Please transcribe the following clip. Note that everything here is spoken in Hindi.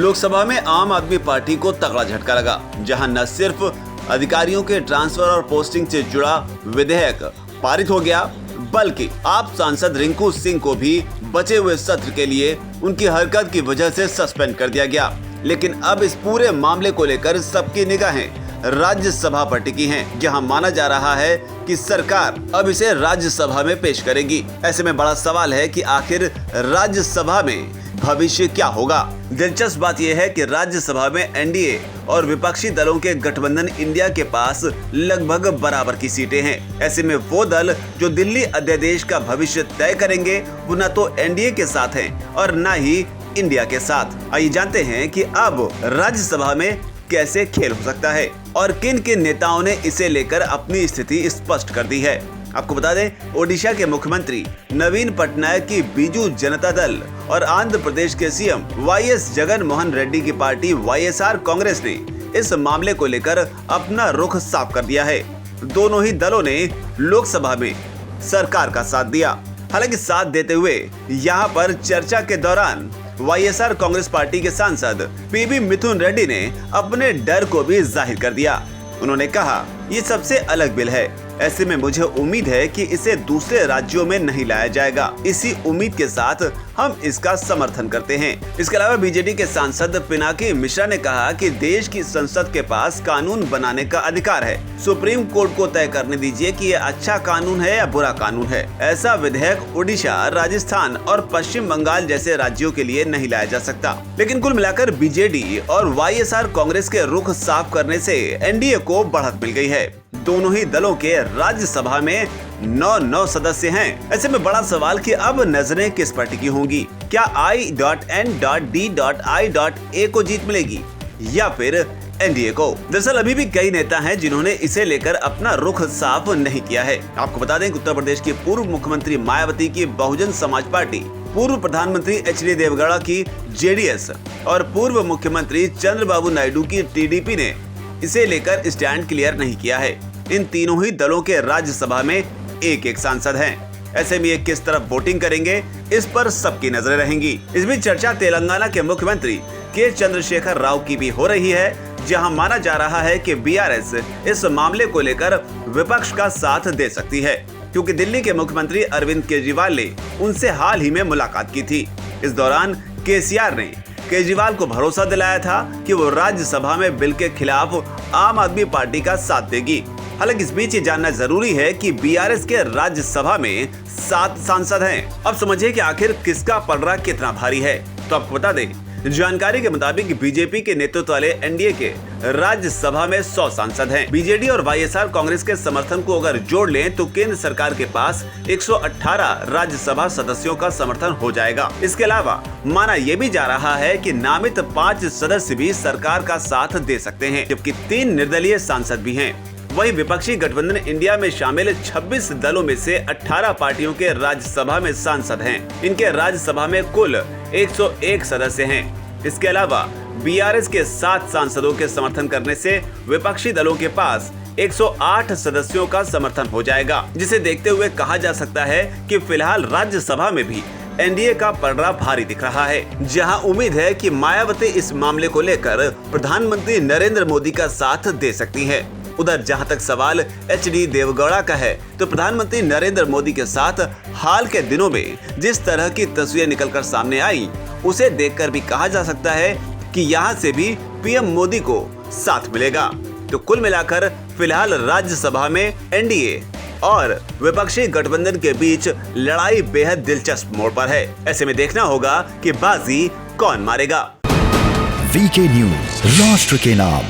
लोकसभा में आम आदमी पार्टी को तगड़ा झटका लगा, जहां न सिर्फ अधिकारियों के ट्रांसफर और पोस्टिंग से जुड़ा विधेयक पारित हो गया, बल्कि आप सांसद रिंकू सिंह को भी बचे हुए सत्र के लिए उनकी हरकत की वजह से सस्पेंड कर दिया गया। लेकिन अब इस पूरे मामले को लेकर सबकी निगाहें राज्यसभा पर टिकी हैं, जहां माना जा रहा है कि सरकार अब इसे राज्यसभा में पेश करेगी। ऐसे में बड़ा सवाल है कि आखिर राज्यसभा में भविष्य क्या होगा। दिलचस्प बात यह है कि राज्यसभा में एनडीए और विपक्षी दलों के गठबंधन इंडिया के पास लगभग बराबर की सीटें हैं। ऐसे में वो दल जो दिल्ली अध्यादेश का भविष्य तय करेंगे वो न तो एनडीए के साथ हैं और न ही इंडिया के साथ। आइए जानते हैं कि अब राज्यसभा में कैसे खेल हो सकता है और किन किन नेताओं ने इसे लेकर अपनी स्थिति स्पष्ट कर दी है। आपको बता दें, ओडिशा के मुख्यमंत्री नवीन पटनायक की बीजू जनता दल और आंध्र प्रदेश के सीएम वाईएस जगन मोहन रेड्डी की पार्टी वाईएसआर कांग्रेस ने इस मामले को लेकर अपना रुख साफ कर दिया है। दोनों ही दलों ने लोकसभा में सरकार का साथ दिया। हालांकि साथ देते हुए यहाँ पर चर्चा के दौरान वाईएसआर कांग्रेस पार्टी के सांसद पीवी मिथुन रेड्डी ने अपने डर को भी जाहिर कर दिया। उन्होंने कहा, ये सबसे अलग बिल है, ऐसे में मुझे उम्मीद है कि इसे दूसरे राज्यों में नहीं लाया जाएगा। इसी उम्मीद के साथ हम इसका समर्थन करते हैं। इसके अलावा बीजेडी के सांसद पिनाकी मिश्रा ने कहा कि देश की संसद के पास कानून बनाने का अधिकार है। सुप्रीम कोर्ट को तय करने दीजिए कि ये अच्छा कानून है या बुरा कानून है। ऐसा विधेयक ओडिशा, राजस्थान और पश्चिम बंगाल जैसे राज्यों के लिए नहीं लाया जा सकता। लेकिन कुल मिलाकर बीजेडी और वाईएसआर कांग्रेस के रुख साफ करने से एनडीए को बढ़त मिल गई है। दोनों ही दलों के राज्यसभा में 9 सदस्य हैं। ऐसे में बड़ा सवाल कि अब नजरें किस पर टिकी होंगी। क्या I.N.D.I.A को जीत मिलेगी या फिर एनडीए को? दरअसल अभी भी कई नेता हैं जिन्होंने इसे लेकर अपना रुख साफ नहीं किया है। आपको बता दें कि उत्तर प्रदेश की पूर्व मुख्यमंत्री मायावती की बहुजन समाज पार्टी, पूर्व प्रधानमंत्री एचडी देवगौड़ा की जेडीएस और पूर्व मुख्यमंत्री चंद्रबाबू नायडू की टीडीपी ने इसे लेकर स्टैंड क्लियर नहीं किया है। इन तीनों ही दलों के राज्यसभा में एक सांसद हैं। ऐसे में ये किस तरफ वोटिंग करेंगे, इस पर सबकी नजरें रहेंगी। इस बीच चर्चा तेलंगाना के मुख्यमंत्री के चंद्रशेखर राव की भी हो रही है, जहां माना जा रहा है कि बीआरएस इस मामले को लेकर विपक्ष का साथ दे सकती है, क्योंकि दिल्ली के मुख्यमंत्री अरविंद केजरीवाल ने उनसे हाल ही में मुलाकात की थी। इस दौरान केसीआर ने केजरीवाल को भरोसा दिलाया था कि वो राज्यसभा में बिल के खिलाफ आम आदमी पार्टी का साथ देगी। हालांकि इस बीच ये जानना जरूरी है कि बीआरएस के राज्यसभा में 7 सांसद हैं। अब समझिए कि आखिर किसका पलड़ा कितना भारी है। तो आपको बता दें, जानकारी के मुताबिक बीजेपी के नेतृत्व वाले एनडीए के राज्यसभा में 100 सांसद हैं। बीजेडी और वाईएसआर कांग्रेस के समर्थन को अगर जोड़ लें तो केंद्र सरकार के पास 118 राज्यसभा सदस्यों का समर्थन हो जाएगा। इसके अलावा माना यह भी जा रहा है कि नामित 5 सदस्य भी सरकार का साथ दे सकते हैं, जबकि 3 निर्दलीय सांसद भी हैं। वहीं विपक्षी गठबंधन इंडिया में शामिल 26 दलों में से 18 पार्टियों के राज्यसभा में सांसद हैं। इनके राज्यसभा में कुल 101 सदस्य हैं। इसके अलावा बीआरएस के 7 सांसदों के समर्थन करने से विपक्षी दलों के पास 108 सदस्यों का समर्थन हो जाएगा, जिसे देखते हुए कहा जा सकता है कि फिलहाल राज्यसभा में भी एनडीए का पलड़ा भारी दिख रहा है, जहां उम्मीद है कि मायावती इस मामले को लेकर प्रधानमंत्री नरेंद्र मोदी का साथ दे सकती है। उधर जहां तक सवाल एचडी देवगौड़ा का है, तो प्रधानमंत्री नरेंद्र मोदी के साथ हाल के दिनों में जिस तरह की तस्वीरें निकलकर सामने आई, उसे देखकर भी कहा जा सकता है कि यहां से भी पीएम मोदी को साथ मिलेगा। तो कुल मिलाकर फिलहाल राज्यसभा में एनडीए और विपक्षी गठबंधन के बीच लड़ाई बेहद दिलचस्प मोड़ पर है। ऐसे में देखना होगा कि बाजी कौन मारेगा। वीके न्यूज, राष्ट्र के नाम।